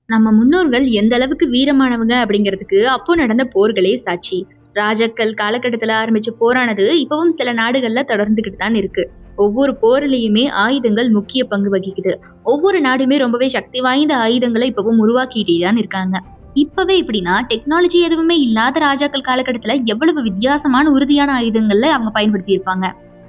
நம்ம முன்னோர்கள் எந்த அளவுக்கு வீரமானவங்க அப்படிங்கிறதுக்கு அப்போ நடந்த போர்களே சாட்சி. ராஜாக்கள் காலகட்டத்துல ஆரம்பிச்ச போரானது இப்பவும் சில நாடுகள்ல தொடர்ந்துகிட்டு தான் இருக்கு. ஒவ்வொரு போரிலையுமே ஆயுதங்கள் முக்கிய பங்கு வகிக்குது. ஒவ்வொரு நாடுமே ரொம்பவே சக்தி வாய்ந்த ஆயுதங்களை இப்பவும் உருவாக்கிட்டே தான் இருக்காங்க. இப்பவே இப்படின்னா டெக்னாலஜி எதுவுமே இல்லாத ராஜாக்கள் காலகட்டத்துல எவ்வளவு வித்தியாசமான உறுதியான ஆயுதங்கள்ல அவங்க பயன்படுத்தி இருப்பாங்க.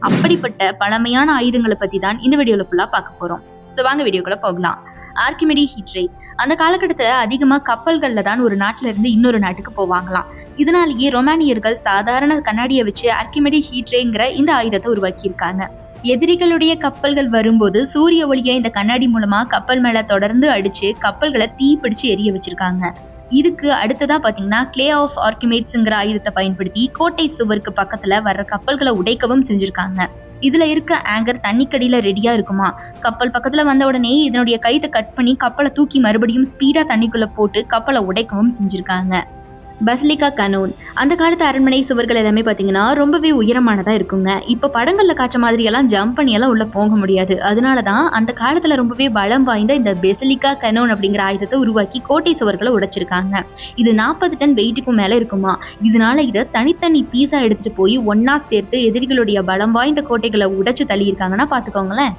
அப்படிப்பட்ட பழமையான ஆயுதங்களை பத்தி தான் இந்த வீடியோல ஃபுல்லா பார்க்க போறோம். சோ வாங்க வீடியோக்குள்ள போகலாம். ஆர்கிமெடி ஹீட் ரே அந்த காலகட்டத்துல அதிகமா கப்பல்கள்ல தான் ஒரு நாட்டுல இருந்து இன்னொரு நாட்டுக்கு போவாங்களாம். இதனாலேயே ரொமானியர்கள் சாதாரண கண்ணாடியை வச்சு ஆர்கிமெடி ஹீட் ரேங்கிற இந்த ஆயுதத்தை உருவாக்கி இருக்காங்க. எதிரிகளுடைய கப்பல்கள் வரும்போது சூரிய ஒளியை இந்த கண்ணாடி மூலமா கப்பல் மேல தொடர்ந்து அடிச்சு கப்பல்களை தீ பிடிச்சு எரிய வச்சிருக்காங்க. இதுக்கு அடுத்ததா பாத்தீங்கன்னா கிளே ஆஃப் ஆர்கிமெட்ஸ்ங்கிற ஆயுதத்தை பயன்படுத்தி கோட்டை சுவருக்கு பக்கத்துல வர்ற கப்பல்களை உடைக்கவும் செஞ்சிருக்காங்க. இதுல இருக்க ஆங்கர் தண்ணிக்கடியில ரெடியா இருக்குமா. கப்பல் பக்கத்துல வந்த உடனே இதனுடைய கைத்தை கட் பண்ணி கப்பலை தூக்கி மறுபடியும் ஸ்பீடா தண்ணிக்குள்ள போட்டு கப்பலை உடைக்கவும் செஞ்சிருக்காங்க. பசிலிகா கனோன் அந்த காலத்து அரண்மனை சுவர்கள் எல்லாமே பாத்தீங்கன்னா ரொம்பவே உயரமானதா இருக்குங்க. இப்ப படங்கள்ல காட்ச மாதிரி எல்லாம் ஜம்ப் பண்ணி எல்லாம் உள்ள போக முடியாது. அதனாலதான் அந்த காலத்துல ரொம்பவே பலம் வாய்ந்த இந்த பசிலிகா கனோன் அப்படிங்கிற ஆயுதத்தை உருவாக்கி கோட்டை சுவர்களை உடைச்சிருக்காங்க. இது 40 டன் வெயிட்டுக்கும் மேல இருக்குமா. இதனால இதை தனித்தனி பீஸா எடுத்துட்டு போய் ஒன்னா சேர்த்து எதிரிகளுடைய பலம் வாய்ந்த கோட்டைகளை உடைச்சு தள்ளி இருக்காங்கன்னா பாத்துக்கோங்களேன்.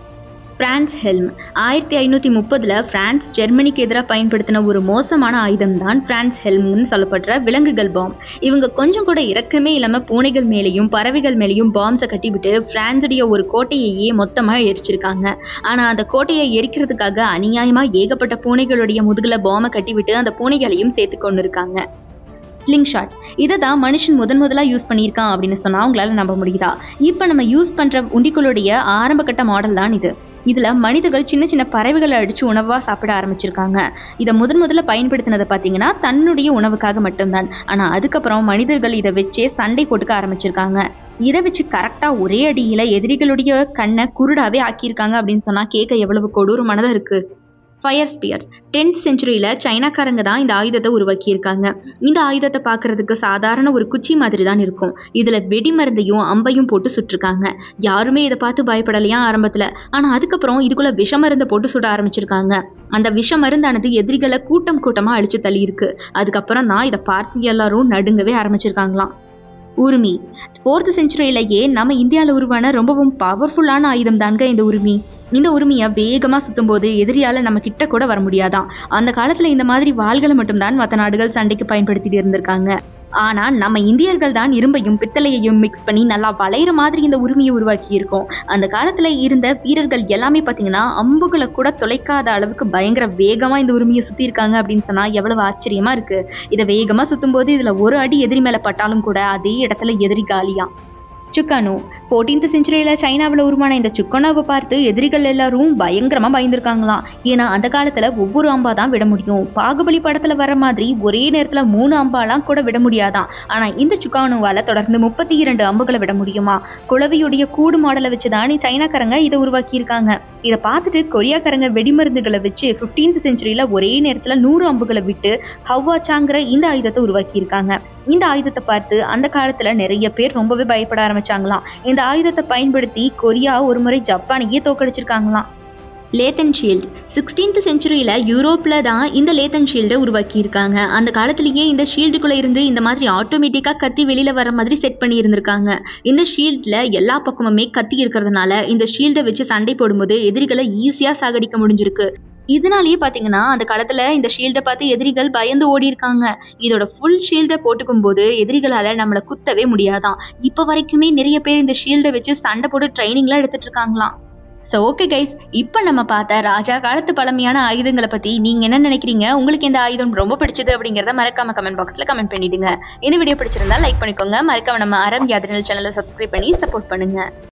பிரான்ஸ் ஹெல்ம் 1530 பிரான்ஸ் ஜெர்மனிக்கு எதிராக பயன்படுத்தின ஒரு மோசமான ஆயுதம் தான் பிரான்ஸ் ஹெல்ம்னு சொல்லப்படுற விலங்குகள் பாம். இவங்க கொஞ்சம் கூட இறக்கமே இல்லாம பூனைகள் மேலேயும் பறவைகள் மேலேயும் பாம்ஸை கட்டிவிட்டு பிரான்ஸுடைய ஒரு கோட்டையையே மொத்தமா எரிச்சிருக்காங்க. ஆனா அந்த கோட்டையை எரிக்கிறதுக்காக அநியாயமா ஏகப்பட்ட பூனைகளுடைய முதுகுல பாமை கட்டிவிட்டு அந்த பூனைகளையும் சேர்த்து கொண்டு இருக்காங்க. ஸ்லிங் ஷாட் இதை தான் மனுஷன் முதலா யூஸ் பண்ணியிருக்கான் அப்படின்னு சொன்னா உங்களால நம்ப முடியுதா? இப்ப நம்ம யூஸ் பண்ற உண்டிகளுடைய ஆரம்ப கட்ட மாடல் தான் இது. இதுல மனிதர்கள் சின்ன சின்ன பறவைகளை அடிச்சு உணவா சாப்பிட ஆரம்பிச்சிருக்காங்க. இதை முதல்ல பயன்படுத்தினதை பாத்தீங்கன்னா தன்னுடைய உணவுக்காக மட்டும்தான். ஆனா அதுக்கப்புறம் மனிதர்கள் இதை வச்சே சண்டை போட்டுக்க ஆரம்பிச்சிருக்காங்க. இதை வச்சு கரெக்டா ஒரே அடியில எதிரிகளுடைய கண்ணை குருடாவே ஆக்கியிருக்காங்க அப்படின்னு சொன்னா கேட்க எவ்வளவு கொடூரமானதா இருக்கு. ஃபயர் ஸ்பியர் 10th செஞ்சுரியில சைனாக்காரங்க தான் இந்த ஆயுதத்தை உருவாக்கி இருக்காங்க. இந்த ஆயுதத்தை பார்க்கறதுக்கு சாதாரண ஒரு குச்சி மாதிரி தான் இருக்கும். இதுல வெடி மருந்தையும் அம்பையும் போட்டு சுட்டிருக்காங்க. யாருமே இதை பார்த்து பயப்படலையா ஆரம்பத்துல. ஆனா அதுக்கப்புறம் இதுக்குள்ள விஷ மருந்தை போட்டு சுட ஆரம்பிச்சிருக்காங்க. அந்த விஷ மருந்தானது எதிரிகளை கூட்டம் கூட்டமா அழிச்சு தள்ளி இருக்கு. அதுக்கப்புறம் தான் இதை பார்த்து எல்லாரும் நடுங்கவே ஆரம்பிச்சிருக்காங்களாம். உருமி 4th செஞ்சுரியிலேயே நம்ம இந்தியாவில் உருவான ரொம்பவும் பவர்ஃபுல்லான ஆயுதம் தாங்க இந்த உருமி. இந்த உரிமையை வேகமா சுத்தும் போது எதிரியால நம்ம கிட்ட கூட வர முடியாதான். அந்த காலத்துல இந்த மாதிரி வாள்களை மட்டும்தான் மற்ற நாடுகள் சண்டைக்கு பயன்படுத்திட்டு இருந்திருக்காங்க. ஆனா நம்ம இந்தியர்கள் தான் இரும்பையும் பித்தளையையும் மிக்ஸ் பண்ணி நல்லா வளையிற மாதிரி இந்த உரிமையை உருவாக்கி இருக்கோம். அந்த காலத்துல இருந்த வீரர்கள் எல்லாமே பாத்தீங்கன்னா அம்புகளை கூட தொலைக்காத அளவுக்கு பயங்கர வேகமா இந்த உரிமையை சுத்தி இருக்காங்க அப்படின்னு சொன்னா எவ்வளவு ஆச்சரியமா இருக்கு. இதை வேகமா சுத்தும் போது இதுல ஒரு அடி எதிரி மேல பட்டாலும் கூட அதே இடத்துல எதிரி காலியா. சுக்கானோ 14th செஞ்சுரியில சைனாவில் உருவான இந்த சுக்கானோவை பார்த்து எதிரிகள் எல்லாரும் பயங்கரமா பயந்துருக்காங்களாம். ஏன்னா அந்த காலத்துல ஒவ்வொரு அம்பா தான் விட முடியும். பாகுபலி படத்துல வர மாதிரி ஒரே நேரத்துல 3 அம்பாலாம் கூட விட முடியாதான். ஆனா இந்த சுக்கானோவால தொடர்ந்து 32 அம்புகளை விட முடியுமா. குளவியுடைய கூடு மாடலை வச்சுதான் சைனாக்காரங்க இதை உருவாக்கி இருக்காங்க. இதை பார்த்துட்டு கொரியாக்காரங்க வெடிமருந்துகளை வச்சு 15th செஞ்சுரியில ஒரே நேரத்துல 100 அம்புகளை விட்டு ஹவாச்சாங்கிற இந்த ஆயுதத்தை உருவாக்கி இருக்காங்க. இந்த ஆயுதத்தை பார்த்து அந்த காலத்துல நிறைய பேர் ரொம்பவே பயப்பட ஆரம்பிச்சாங்களாம். இந்த ஆயுதத்தை பயன்படுத்தி கொரியா ஒரு முறை ஜப்பானையே தோக்கடிச்சிருக்காங்களாம். லேத்தன் ஷீல்ட் 16th செஞ்சுரியில யூரோப்ல தான் இந்த லேத்தன் ஷீல்டை உருவாக்கி இருக்காங்க. அந்த காலத்திலேயே இந்த ஷீல்டுக்குள்ள இருந்து இந்த மாதிரி ஆட்டோமேட்டிக்கா கத்தி வெளியில வர மாதிரி செட் பண்ணி இருந்திருக்காங்க. இந்த ஷீல்ட்ல எல்லா பக்கமுமே கத்தி இருக்கிறதுனால இந்த ஷீல்டை வச்சு சண்டை போடும்போது எதிரிகளை ஈஸியா சாகடிக்க முடிஞ்சிருக்கு. இதனாலேயே பாத்தீங்கன்னா அந்த காலத்துல இந்த ஷீல்டை பார்த்து எதிரிகள் பயந்து ஓடி இருக்காங்க. இதோட ஃபுல் ஷீல்டை போட்டுக்கும் போது எதிரிகளால நம்மளை குத்தவே முடியாதான். இப்ப வரைக்குமே நிறைய பேர் இந்த ஷீல்டை வச்சு சண்டை போட்டு ட்ரைனிங்லாம் எடுத்துட்டு இருக்காங்களாம். ஸோ ஓகே கைஸ், இப்போ நம்ம பார்த்த ராஜா காலத்து பழமையான ஆயுதங்களை பத்தி நீங்க என்ன நினைக்கிறீங்க? உங்களுக்கு இந்த ஆயுதம் ரொம்ப பிடிச்சது அப்படிங்கிறத மறக்காம கமெண்ட் பாக்ஸ்ல கமெண்ட் பண்ணிடுங்க. இந்த வீடியோ பிடிச்சிருந்தா லைக் பண்ணிக்கோங்க. மறக்காம நம்ம அறம் யாத்ரிகள் சேனலை சப்ஸ்கிரைப் பண்ணி சப்போர்ட் பண்ணுங்க.